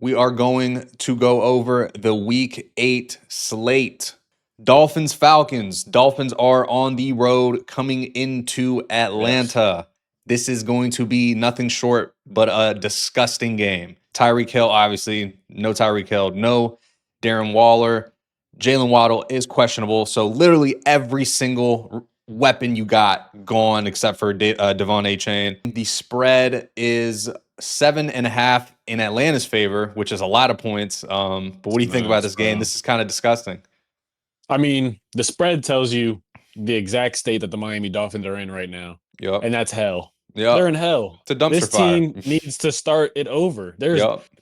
we are going to go over the Week 8 slate. Dolphins, Falcons. Dolphins are on the road coming into Atlanta. This is going to be nothing short but a disgusting game. Tyreek Hill, obviously, no Tyreek Hill, no Darren Waller. Jalen Waddle is questionable. So literally every single weapon you got gone except for Devon A-Chain. The spread is 7.5 in Atlanta's favor, which is a lot of points. But what do you think about this game? This is kind of disgusting. I mean, the spread tells you the exact state that the Miami Dolphins are in right now. Yep. And that's hell. Yep. They're in hell. It's a dumpster This fire. team needs to start it over. There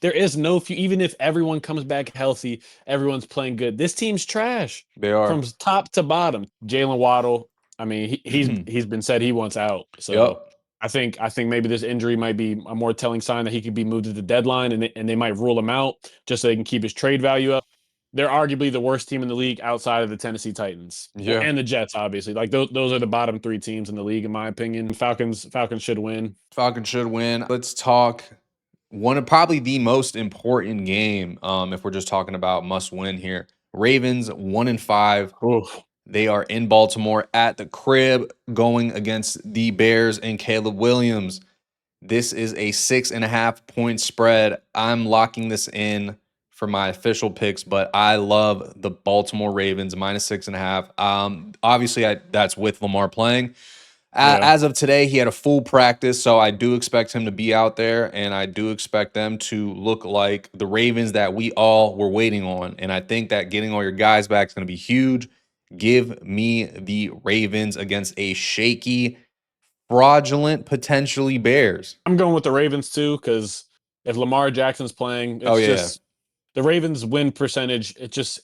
is no even if everyone comes back healthy, everyone's playing good. This team's trash. They are. From top to bottom. Jalen Waddle, I mean, he's been said he wants out. So I think maybe this injury might be a more telling sign that he could be moved at the deadline, and they might rule him out just so they can keep his trade value up. They're arguably the worst team in the league outside of the Tennessee Titans. Yeah. And the Jets, obviously. Like those are the bottom 3 teams in the league, in my opinion. Falcons should win. Falcons should win. Let's talk one of probably the most important game, if we're just talking about must win here. Ravens 1-5. Oof. They are in Baltimore at the crib going against the Bears and Caleb Williams. This is a 6.5 point spread. I'm locking this in for my official picks, but I love the Baltimore Ravens minus 6.5. Obviously, that's with Lamar playing. As of today, he had a full practice, so I do expect him to be out there, and I do expect them to look like the Ravens that we all were waiting on. And I think that getting all your guys back is going to be huge. Give me the Ravens against a shaky, fraudulent, potentially Bears. I'm going with the Ravens too, because if Lamar Jackson's playing, it's the Ravens win percentage. It's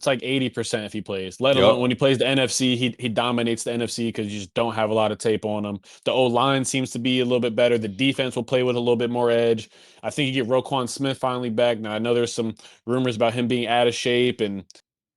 like 80% if he plays. Let alone when he plays the NFC, he dominates the NFC because you just don't have a lot of tape on him. The O-line seems to be a little bit better. The defense will play with a little bit more edge. I think you get Roquan Smith finally back. Now I know there's some rumors about him being out of shape and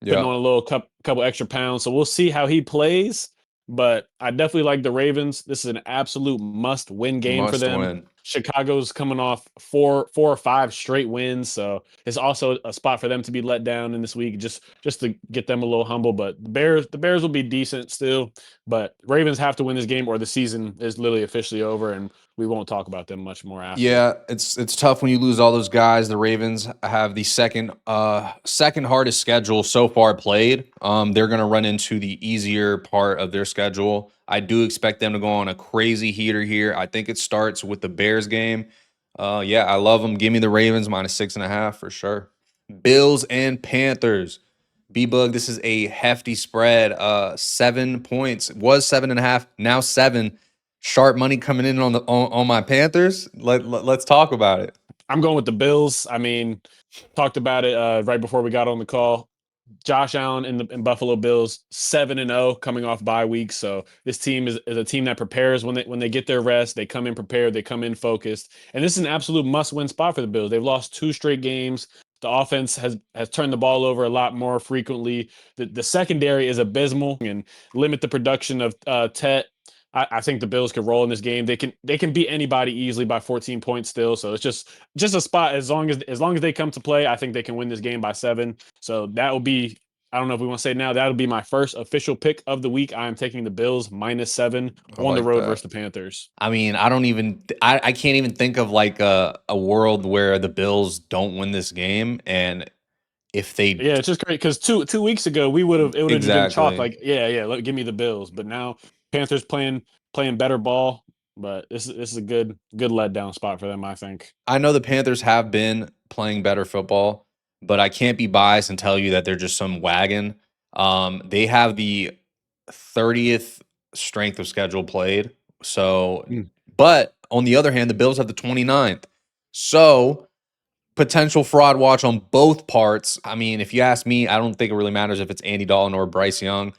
putting on a little couple extra pounds. So we'll see how he plays. But I definitely like the Ravens. This is an absolute must-win game for them. Chicago's coming off four or five straight wins, so it's also a spot for them to be let down in this week, just to get them a little humble. But the Bears will be decent still, but Ravens have to win this game, or the season is literally officially over, and we won't talk about them much more after. Yeah, it's tough when you lose all those guys. The Ravens have the second hardest schedule so far played. They're going to run into the easier part of their schedule. I do expect them to go on a crazy heater here. I think it starts with the Bears game. Yeah, I love them. Give me the Ravens minus 6.5 for sure. Bills and Panthers. B-Boog, this is a hefty spread. 7 points. It was 7.5, now 7. Sharp money coming in on my Panthers. Let's talk about it. I'm going with the Bills. I mean, talked about it right before we got on the call. Josh Allen and Buffalo Bills 7-0 coming off bye week. So this team is a team that prepares when they get their rest. They come in prepared. They come in focused. And this is an absolute must-win spot for the Bills. They've lost 2 straight games. The offense has turned the ball over a lot more frequently. The secondary is abysmal and limit the production of Tet. I think the Bills could roll in this game. They can beat anybody easily by 14 points still. So it's just a spot. As long as they come to play, I think they can win this game by 7. So that will be, I don't know if we want to say now, that'll be my first official pick of the week. I am taking the Bills minus 7 on the road versus the Panthers. I mean, I can't even think of like a world where the Bills don't win this game. And if they, it's just great because two weeks ago it would have just been chalk like give me the Bills. But now Panthers playing better ball, but this is a good letdown spot for them, I think. I know the Panthers have been playing better football, but I can't be biased and tell you that they're just some wagon. They have the 30th strength of schedule played. So, but on the other hand, the Bills have the 29th. So, potential fraud watch on both parts. I mean, if you ask me, I don't think it really matters if it's Andy Dalton or Bryce Young.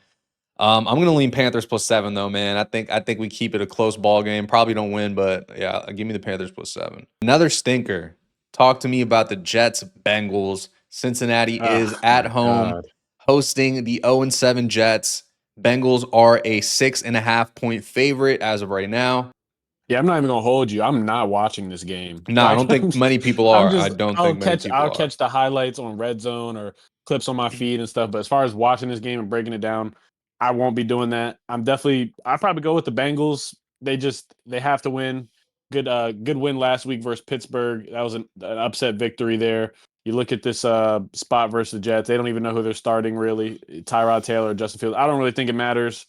I'm going to lean Panthers plus 7 though, man. I think we keep it a close ball game. Probably don't win, but yeah, give me the Panthers plus 7. Another stinker. Talk to me about the Jets Bengals. Cincinnati is at home hosting the 0-7 Jets. Bengals are a 6.5 point favorite as of right now. Yeah, I'm not even gonna hold you. I'm not watching this game. No, I Like don't think many people are. I don't think many people I'll are. catch the highlights on Red Zone or clips on my feed and stuff. But as far as watching this game and breaking it down, I won't be doing that. I probably go with the Bengals. They have to win. Good win last week versus Pittsburgh. That was an upset victory there. You look at this spot versus the Jets. They don't even know who they're starting really. Tyrod Taylor, Justin Fields. I don't really think it matters.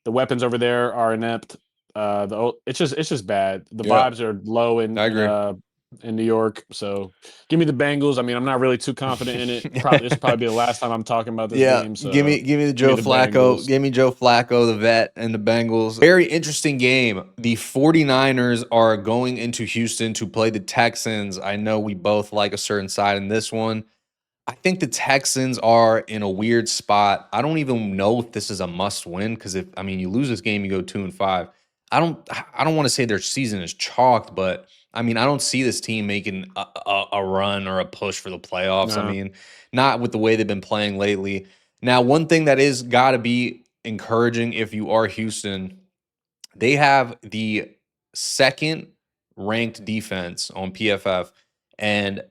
The weapons over there are inept. It's just bad. The Yeah, vibes are low I agree. in New York. So give me the Bengals. I mean, I'm not really too confident in it. Probably this will probably be the last time I'm talking about this Yeah, game. So give me the give me Joe the Flacco. Bengals. Give me Joe Flacco, the vet, and the Bengals. Very interesting game. The 49ers are going into Houston to play the Texans. I know we both like a certain side in this one. I think the Texans are in a weird spot. I don't even know if this is a must win because if I mean you lose this game, you go 2-5. I don't want to say their season is chalked, but I mean I don't see this team making a run or a push for the playoffs. I No, mean, not with the way they've been playing lately. Now, one thing that is got to be encouraging if you are Houston, they have the second ranked defense on PFF, and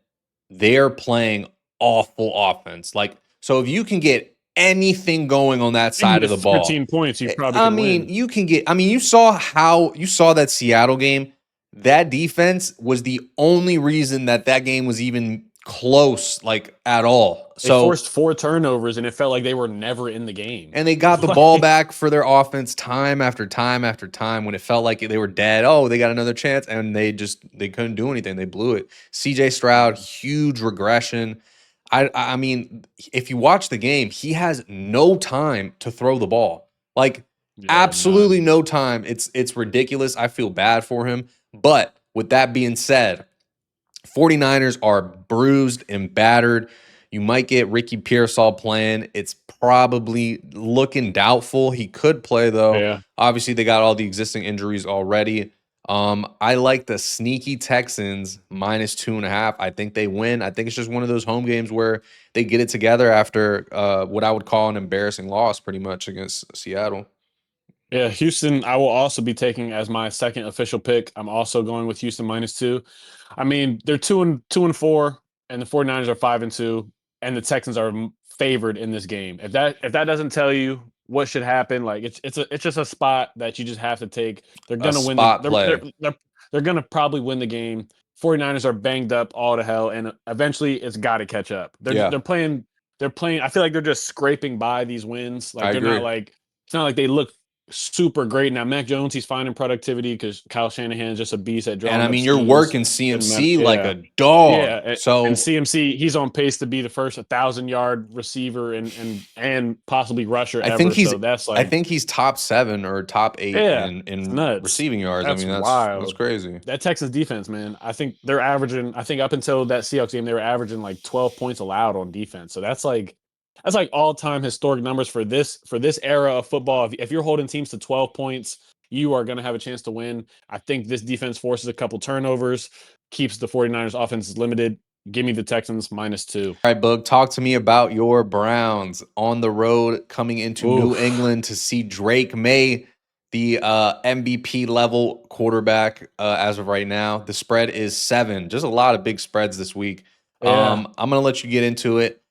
they're playing awful offense. Like, so if you can get anything going on that you can side of get the ball, 13 points. You probably I can mean, win. you can get, I mean, you saw that Seattle game. That defense was the only reason that that game was even close, like at all. They So, forced 4 turnovers, and it felt like they were never in the game. and they got the ball Like, back for their offense time after time after time when it felt like they were dead. Oh, they got another chance, and they couldn't do anything. They blew it. CJ Stroud, huge regression. I mean, if you watch the game, he has no time to throw the ball. Like yeah, absolutely none. no time. It's ridiculous. I feel bad for him. But with that being said, 49ers are bruised and battered. You might get Ricky Pearsall playing. It's probably looking doubtful. He could play though. Yeah. Obviously, they got all the existing injuries already. I like the sneaky Texans -2.5. I think they win. I think it's just one of those home games where they get it together after what I would call an embarrassing loss, pretty much against Seattle. Yeah, Houston, I will also be taking as my second official pick. I'm also going with Houston -2. I mean, they're 2-4, and the 49ers are 5-2, and the Texans are favored in this game. If that doesn't tell you what should happen, like it's just a spot that you just have to take. They're A gonna win the spot play. they're gonna probably win the game. 49ers are banged up all to hell, and eventually it's got to catch up. Yeah, They're playing. I feel like they're just scraping by these wins. I Like they're not agree. like it's not like they look super great. Now, Mac Jones, he's finding productivity because Kyle Shanahan is just a beast at And drawing I up mean, you're schemes. working CMC like Yeah. a dog. Yeah. And So CMC, he's on pace to be the first 1,000-yard receiver and possibly rusher I think ever. he's So that's I like, think he's top 7 or top 8 yeah, it's in nuts. receiving yards. I That's mean, that's wild. crazy. That Texans defense, man, I think they're averaging, I think up until that Seahawks game, they were averaging like 12 points allowed on defense. So that's like all-time historic numbers for this era of football. If you're holding teams to 12 points, you are going to have a chance to win. I think this defense forces a couple turnovers, keeps the 49ers offenses limited. Give me the Texans -2. All right, Boog, talk to me about your Browns on the road coming into New Oof. England to see Drake May, the MVP level quarterback as of right now. The spread is 7. Just a lot of big spreads this week. Yeah. I'm going to let you get into it.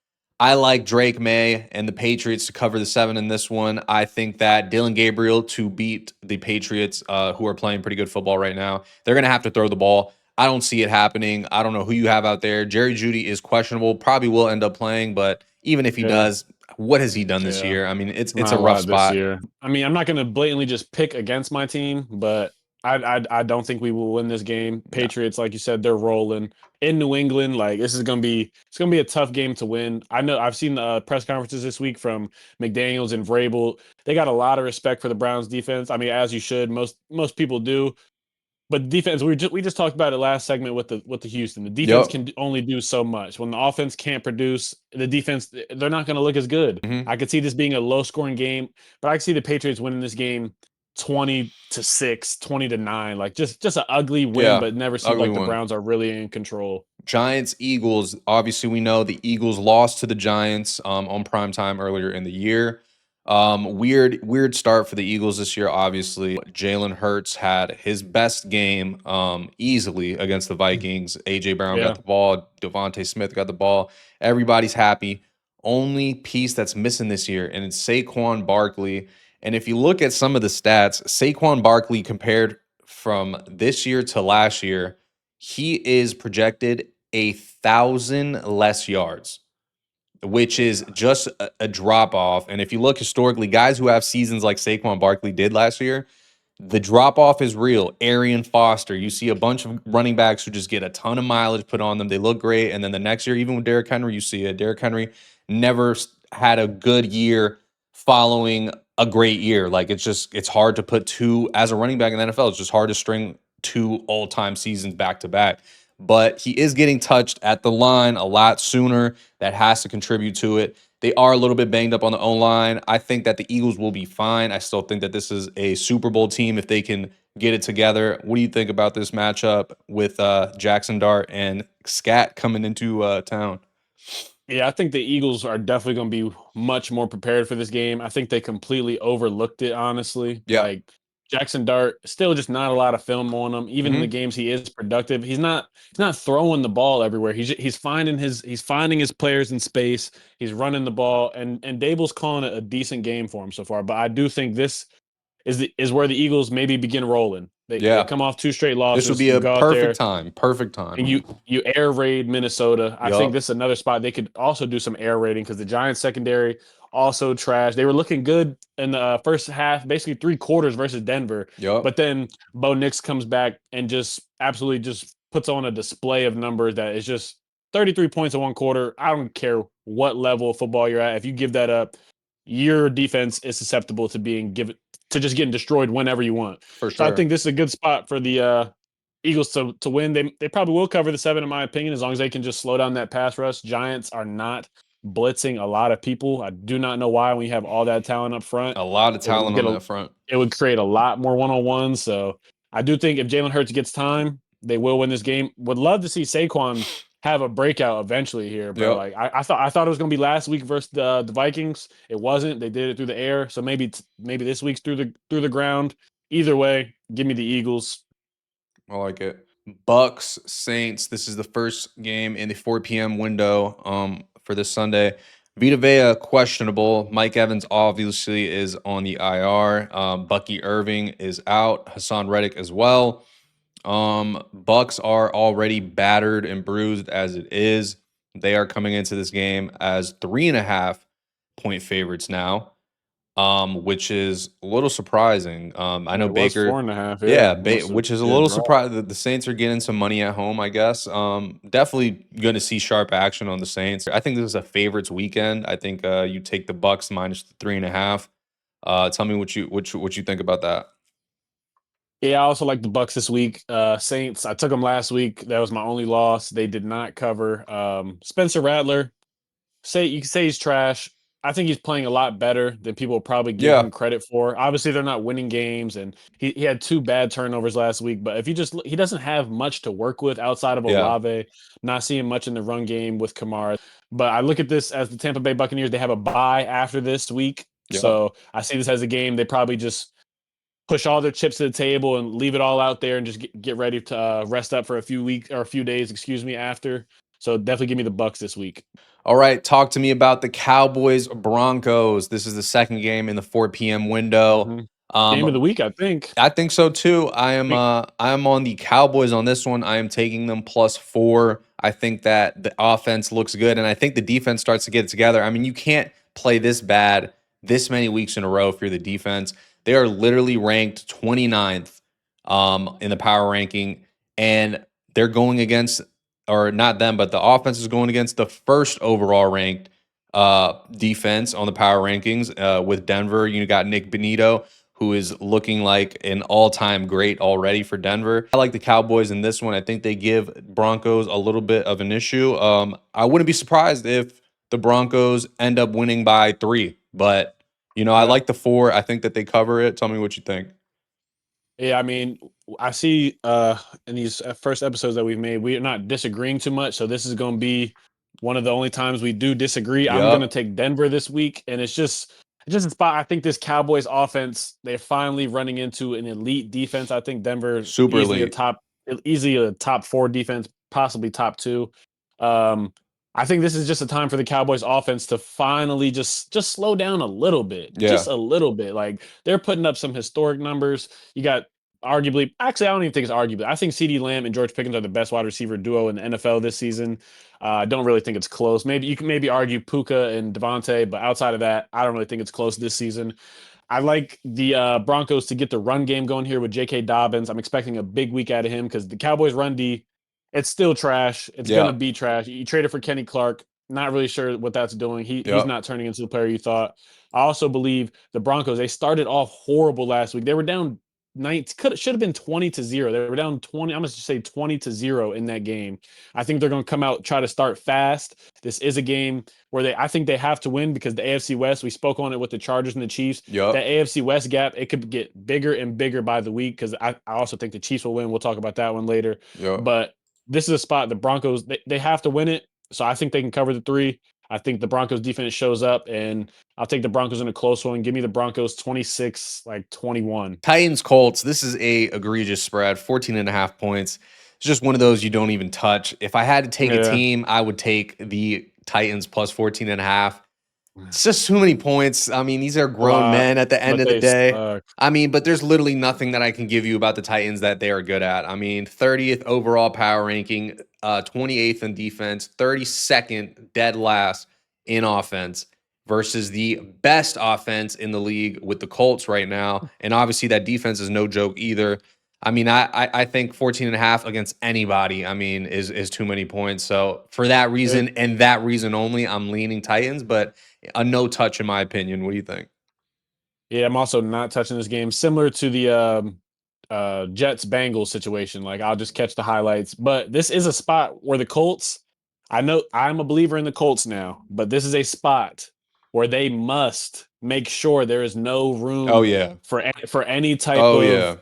I like Drake May and the Patriots to cover the 7 in this one. I think that Dylan Gabriel to beat the Patriots, who are playing pretty good football right now, they're going to have to throw the ball. I don't see it happening. I don't know who you have out there. Jerry Jeudy is questionable. Probably will end up playing, but even if he Yeah. does, what has he done this Yeah. year? I mean, it's a Not a rough lot this spot. year. I mean, I'm not going to blatantly just pick against my team, but I don't think we will win this game. No. Patriots, like you said, they're rolling in New England. Like this is going to be it's going to be a tough game to win. I know I've seen the press conferences this week from McDaniels and Vrabel. They got a lot of respect for the Browns defense. I mean, as you should. Most people do. But defense, we just talked about it last segment with the Houston. The defense Yep. can only do so much. When the offense can't produce, the defense they're not going to look as good. Hmm. I could see this being a low scoring game, but I could see the Patriots winning this game 20-6, 20-9. Like just an ugly win, Yeah. but never seems Ugly like the one. Browns are really in control. Giants, Eagles. Obviously, we know the Eagles lost to the Giants on prime time earlier in the year. Weird start for the Eagles this year. Obviously, Jalen Hurts had his best game easily against the Vikings. AJ Brown got Yeah. the ball. Devontae Smith got the ball. Everybody's happy. Only piece that's missing this year, and it's Saquon Barkley. And if you look at some of the stats, Saquon Barkley compared from this year to last year, he is projected 1,000 less yards, which is just a drop off. And if you look historically, guys who have seasons like Saquon Barkley did last year, the drop off is real. Arian Foster, you see a bunch of running backs who just get a ton of mileage put on them. They look great. And then the next year, even with Derrick Henry, you see it. Derrick Henry never had a good year following a great year. Like it's hard to put two as a running back in the NFL. It's just hard to string two all-time seasons back to back. But he is getting touched at the line a lot sooner. That has to contribute to it. They are a little bit banged up on the O-line. I think that the Eagles will be fine. I still think that this is a Super Bowl team if they can get it together. What do you think about this matchup with Jackson Dart and Scat coming into town? Yeah, I think the Eagles are definitely going to be much more prepared for this game. I think they completely overlooked it, honestly. Yeah. Like Jackson Dart, still just not a lot of film on him. Even in the Hmm. games he is productive, he's not throwing the ball everywhere. He's finding his players in space. He's running the ball, and Dable's calling it a decent game for him so far. But I do think this is where the Eagles maybe begin rolling. They Yeah. come off two straight This would losses. be You a go out perfect there time. Perfect and time. you air raid Minnesota. I think Yup. this is another spot they could also do some air raiding because the Giants secondary also trash. They were looking good in the first half, basically three quarters versus Denver, Yup. but then Bo Nix comes back and just absolutely just puts on a display of numbers that is just 33 points in one quarter. I don't care what level of football you're at. If you give that up, your defense is susceptible to being given to just getting destroyed whenever you want. For So I sure. think this is a good spot for the Eagles to win. They probably will cover the 7 in my opinion, as long as they can just slow down that pass rush. Giants are not blitzing a lot of people. I do not know why when you have all that talent up front. A lot of It would talent get on a that front. it would create a lot more one-on-ones. So I do think if Jalen Hurts gets time, they will win this game. Would love to see Saquon have a breakout eventually here, bro. Yep. Like I thought it was gonna be last week versus the Vikings. It wasn't. They did it through the air. So maybe this week's through the ground. Either way, give me the Eagles. I like it. Bucks Saints. This is the first game in the 4 p.m. window for this Sunday. Vita Vea questionable. Mike Evans obviously is on the IR. Bucky Irving is out. Hassan Reddick as well. Bucks are already battered and bruised as it is. They are coming into this game as 3.5 point favorites now, which is a little surprising. I know It was Baker, 4.5. Yeah, yeah, must have which is a did little drop. surprised that the Saints are getting some money at home, I guess. Definitely going to see sharp action on the Saints. I think this is a favorites weekend. I think you take the Bucks minus the 3.5. Tell me what you think about that. Yeah, I also like the Bucks this week. Saints, I took them last week. That was my only loss. They did not cover. Spencer Rattler, say you can say he's trash. I think he's playing a lot better than people probably give Yeah, him credit for. Obviously, they're not winning games, and he had two bad turnovers last week. But if you just he doesn't have much to work with outside of yeah, Olave, not seeing much in the run game with Kamara. But I look at this as the Tampa Bay Buccaneers. They have a bye after this week, yeah. so I see this as a game they probably just push all their chips to the table and leave it all out there and just get ready to rest up for a few weeks or a few days, excuse me, after. So definitely give me the Bucks this week. All right, talk to me about the Cowboys Broncos. This is the second game in the 4 p.m. window. Hmm. Game of the Um, week, I think. I think so too. I I am on the Cowboys on this one. I am taking them +4. I think that the offense looks good and I think the defense starts to get it together. I mean, you can't play this bad this many weeks in a row if you're the defense. They are literally ranked 29th in the power ranking, and they're going against, or not them, but the offense is going against the first overall ranked defense on the power rankings with Denver. You got Nick Benito, who is looking like an all-time great already for Denver. I like the Cowboys in this one. I think they give Broncos a little bit of an issue. I wouldn't be surprised if the Broncos end up winning by 3, but I yeah. like the 4. I think that they cover it. Tell me what you think. Yeah, I mean, I see in these first episodes that we've made, we're not disagreeing too much. So this is going to be one of the only times we do disagree. I'm going to Yep. take Denver this week, and it's just a spot. I think this Cowboys offense, they're finally running into an elite defense. I think Denver Super elite. easily a top 4 defense, possibly top 2. Um, I think this is just a time for the Cowboys offense to finally just slow down a little bit, just Yeah. a little bit. Like they're putting up some historic numbers. You got arguably, actually, I don't even think it's arguably. I think CeeDee Lamb and George Pickens are the best wide receiver duo in the NFL this season. I don't really think it's close. Maybe you can maybe argue Puka and Devontae, but outside of that, I don't really think it's close this season. I like the Broncos to get the run game going here with J.K. Dobbins. I'm expecting a big week out of him because the Cowboys' run D, it's still trash. It's Yeah. gonna be trash. You traded for Kenny Clark. Not really sure what that's doing. He's Yep. not turning into the player you thought. I also believe the Broncos. They started off horrible last week. They were down 19, should have been 20-0. They were down 20. I'm gonna just say 20-0 in that game. I think they're gonna come out try to start fast. This is a game where I think they have to win because the AFC West. We spoke on it with the Chargers and the Chiefs. Yep. That AFC West gap, it could get bigger and bigger by the week because I also think the Chiefs will win. We'll talk about that one later. Yep. But this is a spot the Broncos they have to win it. So I think they can cover the 3. I think the Broncos defense shows up, and I'll take the Broncos in a close one. Give me the Broncos 26, like 21. Titans Colts. This is a egregious spread, 14.5 points. It's just one of those you don't even touch. If I had to take a team, I would take the Titans plus 14.5. It's just too many points. I mean, these are grown men at the end of the day. I mean, but there's literally nothing that I can give you about the Titans that they are good at. I mean, 30th overall power ranking, 28th in defense, 32nd dead last in offense versus the best offense in the league with the Colts right now. And obviously that defense is no joke either. I mean, I think 14.5 against anybody, I mean, is too many points. So for that reason and that reason only, I'm leaning Titans, but a no touch in my opinion. What do you think? Yeah, I'm also not touching this game. Similar to the Jets Bengals situation. Like I'll just catch the highlights. But this is a spot where the Colts, I know I'm a believer in the Colts now, but this is a spot where they must make sure there is no Oh room yeah. for Oh yeah.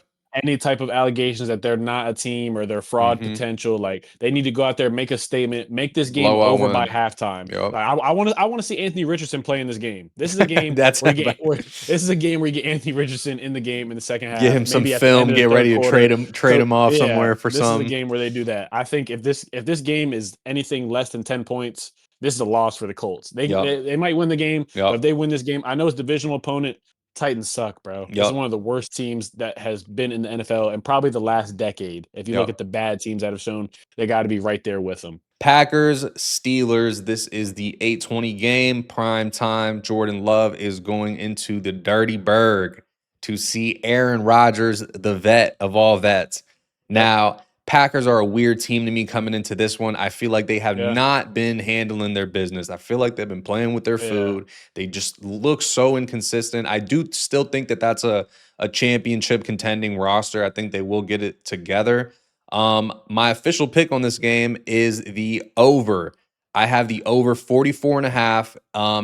any type of allegations that they're not a team or they're fraud potential. Like they need to go out there, make a statement, make this game Blowout over by win. halftime. Yep. Like I want to see Anthony Richardson play in this game. This is a game That's where this is a game where you get Anthony Richardson in the game in the second half. Get him some Maybe at the end film. of the Get third ready to quarter. trade him off Yeah, somewhere for this is a some. game where they do that. I think if this game is anything less than 10 points, this is a loss for the Colts. They might win the game, but if they win this game, I know it's divisional opponent. Titans suck, bro. This is one of the worst teams that has been in the NFL and probably the last decade. If you look at the bad teams that have shown, they got to be right there with them. Packers, Steelers. This is the 8:20 game, prime time. Jordan Love is going into the Dirty Burg to see Aaron Rodgers, the vet of all vets. Now, Packers are a weird team to me coming into this one. I feel like they have not been handling their business. I feel like they've been playing with their food. They just look so inconsistent. I do still think that that's a championship contending roster. I think they will get it together. My official pick on this game is the over. I have the over 44.5.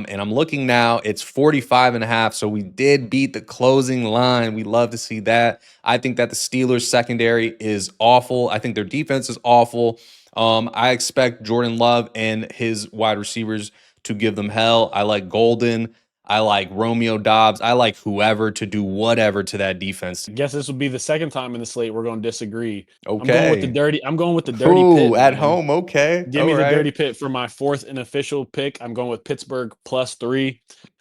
And I'm looking now, it's 45.5. So we did beat the closing line. We love to see that. I think that the Steelers secondary is awful. I think their defense is awful. I expect Jordan Love and his wide receivers to give them hell. I like Golden. I like Romeo Dobbs. I like whoever to do whatever to that defense. I guess this will be the second time in the slate we're going to disagree. Okay. I'm going with the dirty pit at man. home. Okay. Give me the dirty pit for my 4th and official pick. I'm going with Pittsburgh +3.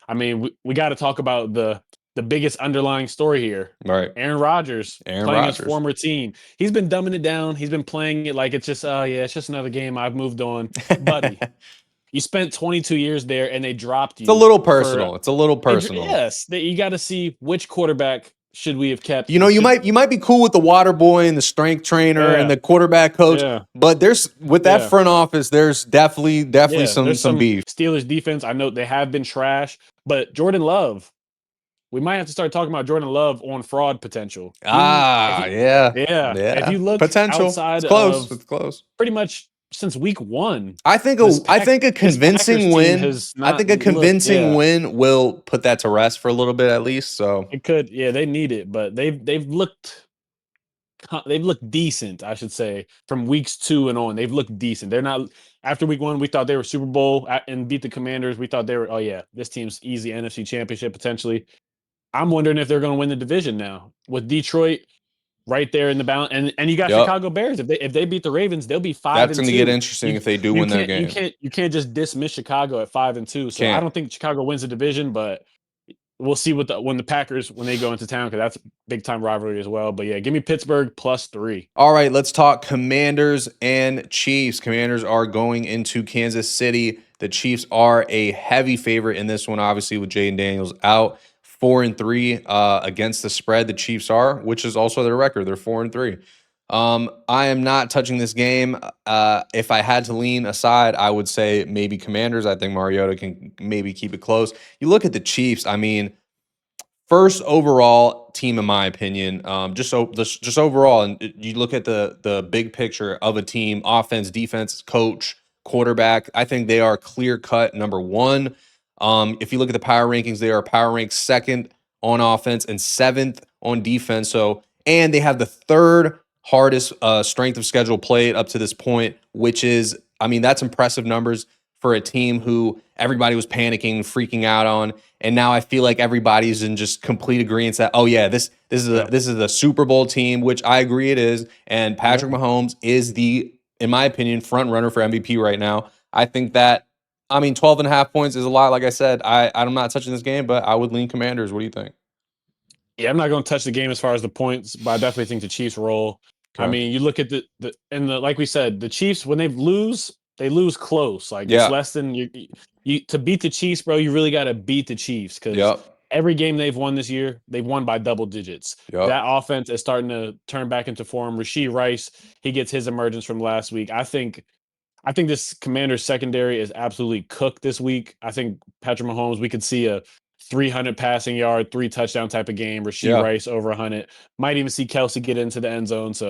I mean, we got to talk about the biggest underlying story here. Right. Aaron Rodgers playing his former team. He's been dumbing it down. He's been playing it like it's just, it's just another game. I've moved on. Buddy, you spent 22 years there and they dropped you. It's a little personal. Yes. You got to see which quarterback should we have kept. You know, you might be cool with the water boy and the strength trainer and the quarterback coach, but there's with that front office, there's definitely some beef. Steelers defense, I know they have been trash, but Jordan Love, we might have to start talking about Jordan Love on fraud potential. If you look potential outside it's close. Pretty much since week 1, I think a convincing win. I think a convincing win will put that to rest for a little bit at least. So it could, they need it, but they've looked decent, I should say, from weeks 2 and on. They've looked decent. They're not after week 1, we thought they were Super Bowl and beat the Commanders. We thought they were, oh yeah, this team's easy NFC Championship potentially. I'm wondering if they're going to win the division now with Detroit right there in the balance, and you got Yep. Chicago Bears. If they beat the Ravens, they'll be five That's and going to get two. interesting You if they do you win that can't you game. can't you can't just dismiss Chicago at 5-2. So I Can't. don't think Chicago wins the division, but we'll see what when the Packers when they go into town because that's a big time rivalry as well. But yeah, give me Pittsburgh +3. All right, let's talk Commanders and Chiefs. Commanders are going into Kansas City. The Chiefs are a heavy favorite in this one, obviously, with Jaden Daniels out. 4-3 against the spread. The Chiefs are, which is also their record. They're 4-3. I am not touching this game. If I had to lean aside, I would say maybe Commanders. I think Mariota can maybe keep it close. You look at the Chiefs. I mean, first overall team, in my opinion, just overall, and you look at the big picture of a team: offense, defense, coach, quarterback. I think they are clear cut number one. If you look at the power rankings, they are power ranked second on offense and seventh on defense. So, and they have the third hardest strength of schedule played up to this point, which is, I mean, that's impressive numbers for a team who everybody was panicking, freaking out on. And now I feel like everybody's in just complete agreement that, oh yeah, this is a Super Bowl team, which I agree it is. And Patrick Mahomes is the, in my opinion, front runner for MVP right now. I think that, I mean, 12.5 points is a lot. Like I said, I'm not touching this game, but I would lean Commanders. What do you think? Yeah, I'm not going to touch the game as far as the points, but I definitely think the Chiefs roll. I Okay. mean, you look at the like we said, the Chiefs when they lose close. Like it's Yeah. less than you to beat the Chiefs, bro. You really got to beat the Chiefs because Yep. every game they've won this year, they've won by double digits. Yep. That offense is starting to turn back into form. Rashee Rice, he gets his emergence from last week. I think this Commanders secondary is absolutely cooked this week. I think Patrick Mahomes, we could see a 300 passing yard, 3 touchdown type of game. Rashee Yeah. Rice over 100. Might even see Kelsey get into the end zone. So